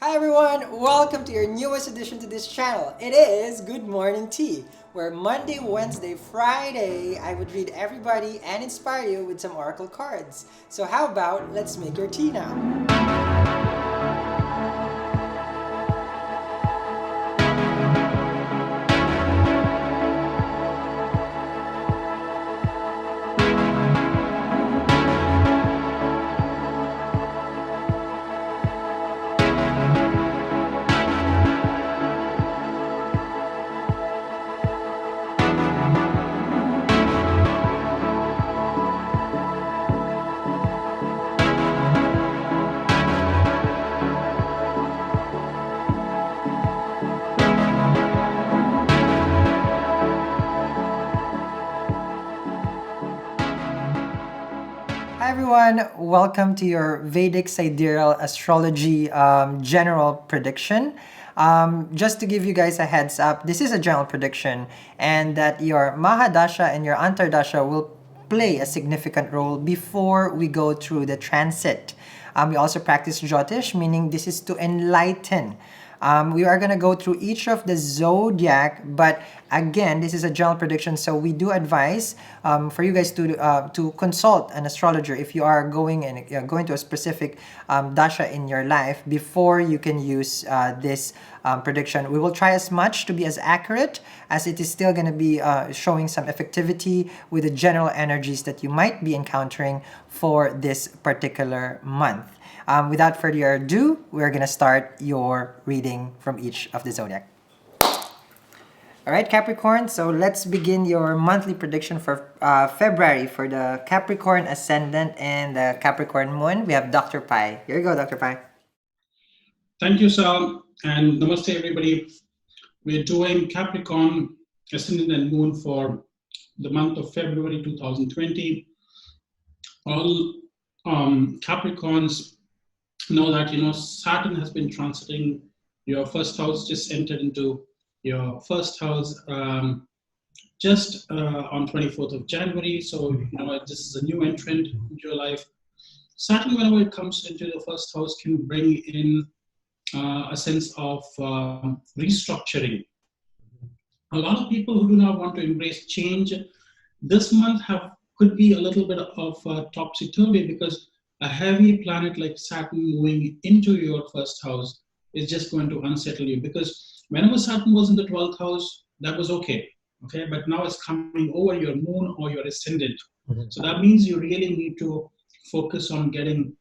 Hi everyone! Welcome to your newest addition to this channel. It is Good Morning Tea, where Monday, Wednesday, Friday, I would read everybody and inspire you with some oracle cards. So how about let's make your tea now? Hi everyone, welcome to your Vedic Sidereal Astrology general prediction. Just to give you guys a heads up, this is a general prediction and that your Mahadasha and your Antardasha will play a significant role before we go through the transit. We also practice Jyotish, meaning this is to enlighten. We are going to go through each of the zodiac, but again, this is a general prediction, so we do advise for you guys to consult an astrologer if you are going to a specific dasha in your life before you can use this prediction. We will try as much to be as accurate as it is still going to be showing some effectivity with the general energies that you might be encountering for this particular month. Without further ado, we're going to start your reading from each of the zodiac. All right, Capricorn, so let's begin your monthly prediction for February for the Capricorn Ascendant and the Capricorn Moon. We have Dr. Pai. Here you go, Dr. Pai. Thank you, Sal, and namaste, everybody. We're doing Capricorn, Ascendant and Moon for the month of February 2020. All Capricorns know that, Saturn has been transiting your first house, just entered into your first house just on 24th of January. So, this is a new entrant into your life. Saturn, whenever it comes into the first house, can bring in a sense of restructuring. A lot of people who do not want to embrace change this month could be a little bit of topsy-turvy, because a heavy planet like Saturn moving into your first house is just going to unsettle you. Because whenever Saturn was in the 12th house, that was okay, but now it's coming over your moon or your ascendant. So that means you really need to focus on getting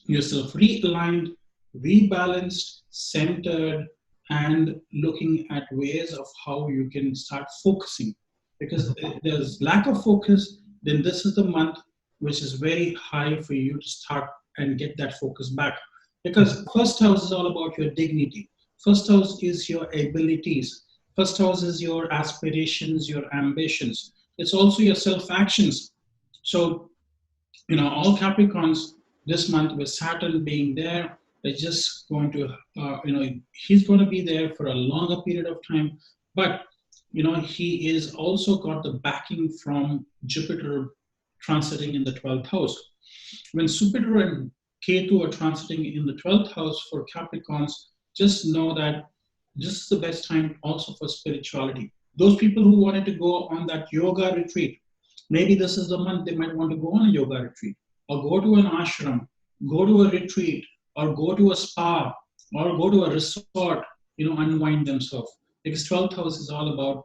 yourself realigned, rebalanced, centered, and looking at ways of how you can start focusing. Because if there's lack of focus, then this is the month which is very high for you to start and get that focus back. Because first house is all about your dignity. First house is your abilities. First house is your aspirations, your ambitions. It's also your self-actions. So, all Capricorns this month with Saturn being there, is just going to, he's going to be there for a longer period of time. But, he is also got the backing from Jupiter transiting in the 12th house. When Jupiter and Ketu are transiting in the 12th house for Capricorns, just know that this is the best time also for spirituality. Those people who wanted to go on that yoga retreat, maybe this is the month they might want to go on a yoga retreat, or go to an ashram, go to a retreat, or go to a spa, or go to a resort, unwind themselves. Because 12th house is all about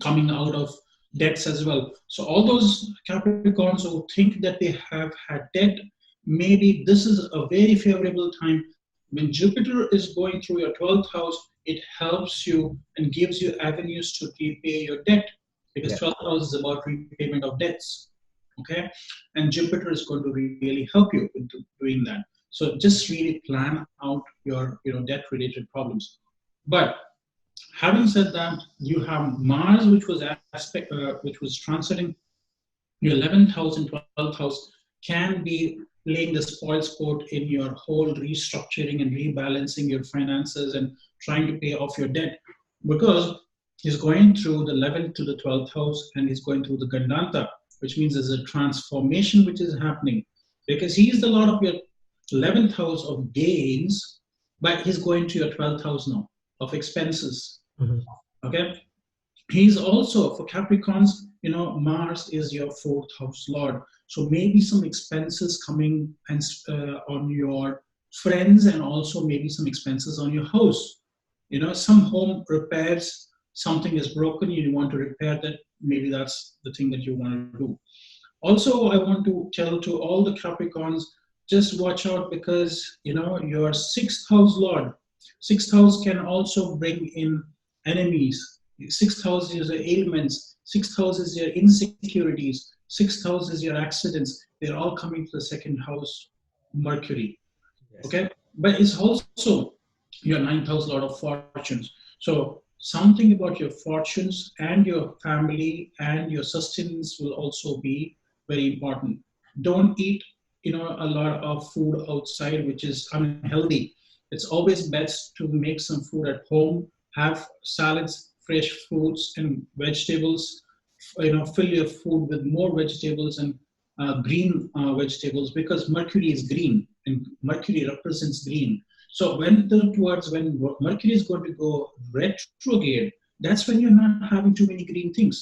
coming out of debts as well. So all those Capricorns who think that they have had debt, maybe this is a very favorable time. When Jupiter is going through your 12th house, it helps you and gives you avenues to repay your debt, because 12th house is about repayment of debts. Okay, and Jupiter is going to really help you in doing that. So just really plan out your debt related problems. But having said that, you have Mars, which was transiting your 11th house and 12th house, can be playing the spoil sport in your whole restructuring and rebalancing your finances and trying to pay off your debt, because he's going through the 11th to the 12th house, and he's going through the Gandanta, which means there's a transformation which is happening, because he is the lord of your 11th house of gains, but he's going to your 12th house now of expenses. Mhm. Okay. He's also, for Capricorns, Mars is your 4th house lord. So maybe some expenses coming and on your friends, and also maybe some expenses on your house. Some home repairs, something is broken, you want to repair that. Maybe that's the thing that you want to do. Also, I want to tell to all the Capricorns, just watch out, because your 6th house lord, 6th house can also bring in enemies. 6th house is your ailments, 6th house is your insecurities, 6th house is your accidents. They're all coming to the 2nd house, Mercury. Yes. Okay, but it's also your 9th house lord of fortunes. So something about your fortunes and your family and your sustenance will also be very important. Don't eat a lot of food outside which is unhealthy. It's always best to make some food at home, have salads, fresh fruits and vegetables. Fill your food with more vegetables and green vegetables, because Mercury is green and Mercury represents green. So when Mercury is going to go retrograde, that's when you're not having too many green things.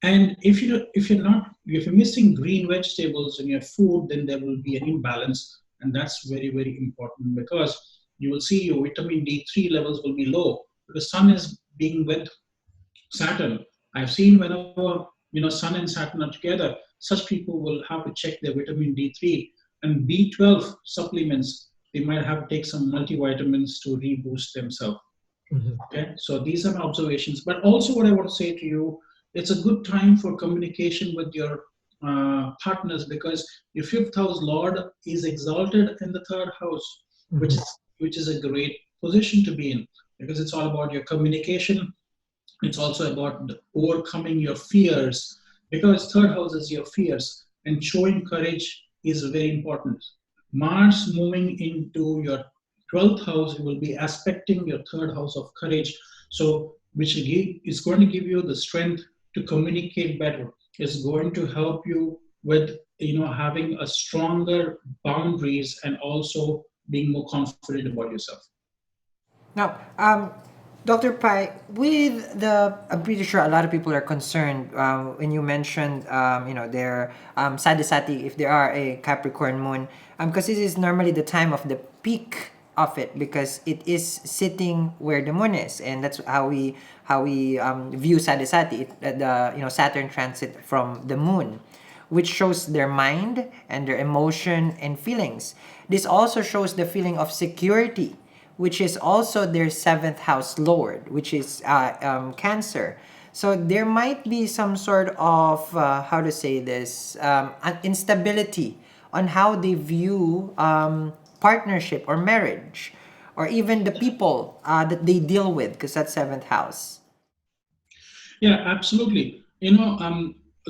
And if you're missing green vegetables in your food, then there will be an imbalance, and that's very, very important, because you will see your vitamin D3 levels will be low, because Sun is being with Saturn. I've seen whenever Sun and Saturn are together, such people will have to check their vitamin D3 and B12 supplements. They might have to take some multivitamins to reboost themselves. Mhm. Okay, so these are my observations. But also, what I want to say to you, it's a good time for communication with your partners, because your 5th house lord is exalted in the 3rd house, which Mhm. is a great position to be in, because it's all about your communication. It's also about overcoming your fears, because 3rd house is your fears, and showing courage is very important. Mars moving into your 12th house will be aspecting your 3rd house of courage, so which is going to give you the strength to communicate better. It's going to help you with having a stronger boundaries, and also being more confident about yourself. Now, Dr. Pai, with I'm pretty sure a lot of people are concerned when you mentioned, their sadisati if they are a Capricorn moon, because this is normally the time of the peak of it, because it is sitting where the moon is, and that's how we view sadisati, the Saturn transit from the moon, which shows their mind and their emotion and feelings. This also shows the feeling of security, which is also their 7th house lord, which is Cancer. So there might be some sort of, how to say this, instability on how they view partnership or marriage, or even the people that they deal with, because that's 7th house. Yeah, absolutely.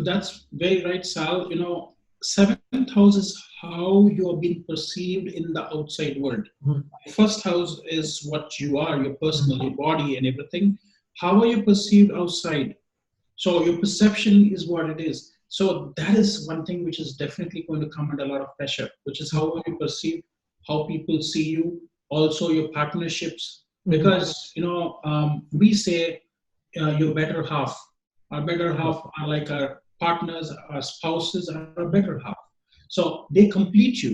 That's very right, Sal. 7th house is how you are being perceived in the outside world. Mhm. 1st house is what you are, your personal, your body, and everything. How are you perceived outside? So your perception is what it is. So that is one thing which is definitely going to come under a lot of pressure, which is how are you perceived, how people see you, also your partnerships. Mhm. Because we say your better half. Our better half are like our partners, our spouses are our better half. So they complete you.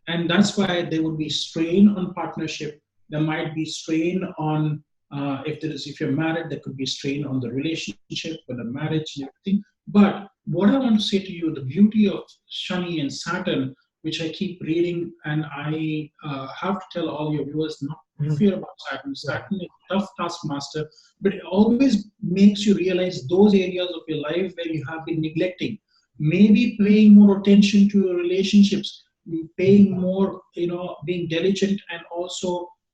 And that's why there would be strain on partnership. There might be strain on, if you're married, there could be strain on the relationship, on the marriage and everything. But what I want to say to you, the beauty of Shani and Saturn, which I keep reading, and I have to tell all your viewers not to Mhm. fear about Saturn. Saturn is a tough taskmaster, but it always makes you realize those areas of your life where you have been neglecting. Maybe paying more attention to your relationships, paying more, being diligent, and also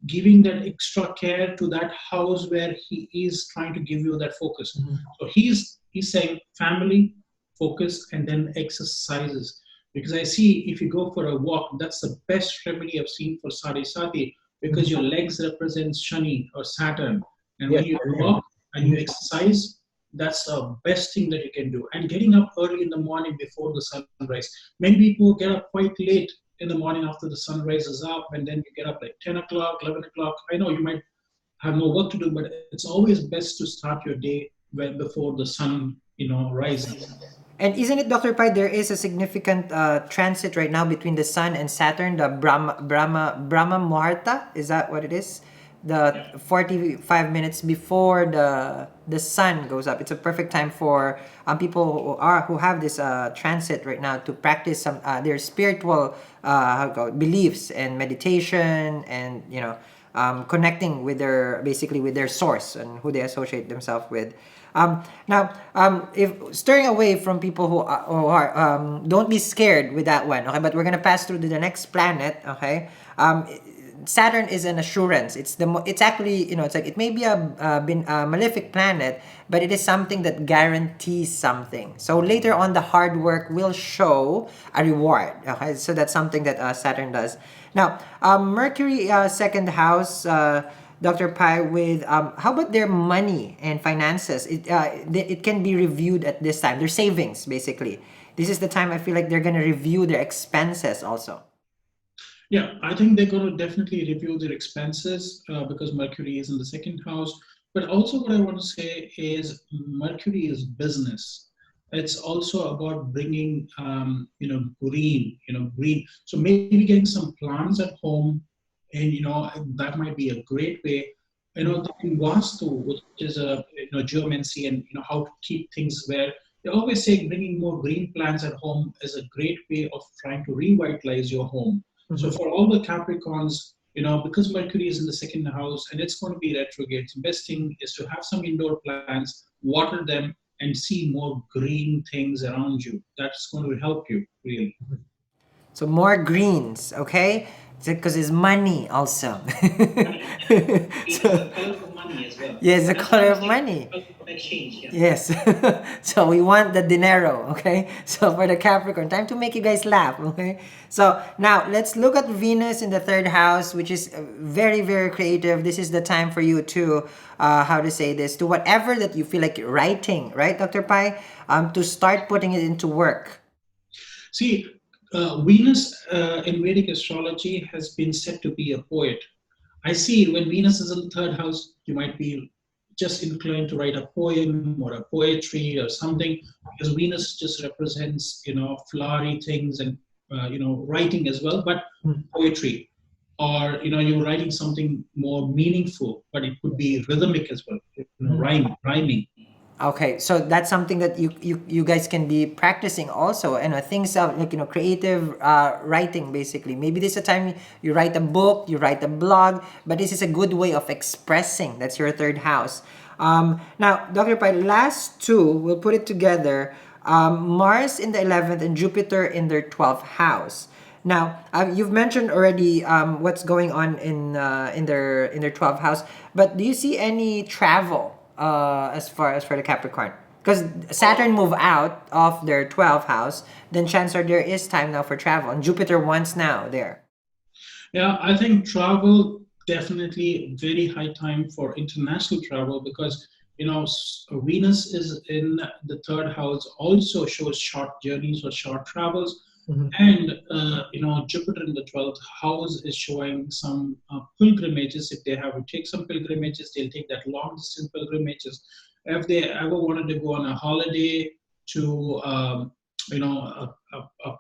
giving that extra care to that house where he is trying to give you that focus. Mhm. So he's saying family, focus, and then exercises. Because I see if you go for a walk, that's the best remedy I've seen for Sari Sati, because your legs represent Shani or Saturn. And Yes, when you I agree. walk and you Mhm. exercise, that's the best thing that you can do. And getting up early in the morning before the sunrise. Many people get up quite late in the morning after the sun rises up, and then you get up like 10 o'clock, 11 o'clock. I know you might have no work to do, but it's always best to start your day well before the sun, rises. And isn't it, Dr. Pai, there is a significant transit right now between the Sun and Saturn, the Brahma Muhurta? Is that what it is? The 45 minutes before the sun goes up. It's a perfect time for people who have this transit right now to practice some their spiritual beliefs and meditation, and connecting with their basically with their source and who they associate themselves with. Now, if steering away from people who are don't be scared with that one, okay? But we're gonna pass through to the next planet, okay? Saturn is an assurance. It's actually, it's like it may be a malefic planet, but it is something that guarantees something. So later on, the hard work will show a reward. Okay, so that's something that Saturn does. Now, Mercury, second house. Dr. Pai, with how about their money and finances? It can be reviewed at this time. Their savings, basically. This is the time I feel like they're gonna review their expenses also. Yeah, I think they're going to definitely review their expenses because Mercury is in the second house. But also, what I want to say is Mercury is business. It's also about bringing, green. So maybe getting some plants at home, and that might be a great way. In Vastu, which is a geomancy, and how to keep things where they always say bringing more green plants at home is a great way of trying to revitalize your home. So for all the Capricorns, because Mercury is in the second house and it's going to be retrograde, the best thing is to have some indoor plants, water them, and see more green things around you. That's going to help you, really. So more greens, okay? Because it's money also. It's the color of money as well. Yes, the color of money. Exchange, yeah. Yes. So we want the dinero, okay? So for the Capricorn, time to make you guys laugh, okay? So now let's look at Venus in the third house, which is very, very creative. This is the time for you to, how to say this, to whatever that you feel like writing, right, Dr. Pai? To start putting it into work. See, Venus in Vedic astrology has been said to be a poet. I see when Venus is in the third house, you might be just inclined to write a poem or a poetry or something, because Venus just represents, flowery things and, writing as well, but poetry. Or, you're writing something more meaningful, but it could be rhythmic as well, rhyming. Okay, so that's something that you guys can be practicing also, and things of like creative writing basically. Maybe this is a time you write a book, you write a blog, but this is a good way of expressing. That's your third house. Now, Dr. Pai, last two, we'll put it together. Mars in the 11th and Jupiter in their 12th house. Now, you've mentioned already what's going on in their 12th house, but do you see any travel as far as for the Capricorn? Because Saturn move out of their 12th house, then chances are there is time now for travel, and Jupiter wants now there. Yeah, I think travel definitely very high time for international travel, because Venus is in the third house, also shows short journeys or short travels. And Jupiter in the 12th house is showing some pilgrimages. If they have to take some pilgrimages, they'll take that long distance pilgrimages. If they ever wanted to go on a holiday to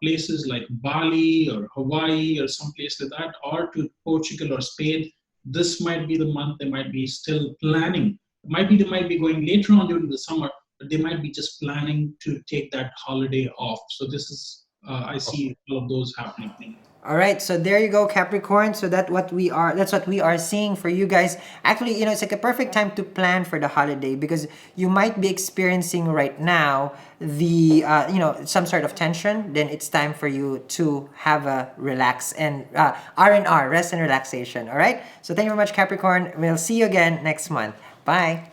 places like Bali or Hawaii or some place like that, or to Portugal or Spain, this might be the month they might be still planning. They might be going later on during the summer, but they might be just planning to take that holiday off. So this is I see all of those happening. All right, so there you go, Capricorn. So that's what we are seeing for you guys. Actually, it's like a perfect time to plan for the holiday, because you might be experiencing right now the some sort of tension. Then it's time for you to have a relax and R&R, rest and relaxation. All right. So thank you very much, Capricorn. We'll see you again next month. Bye.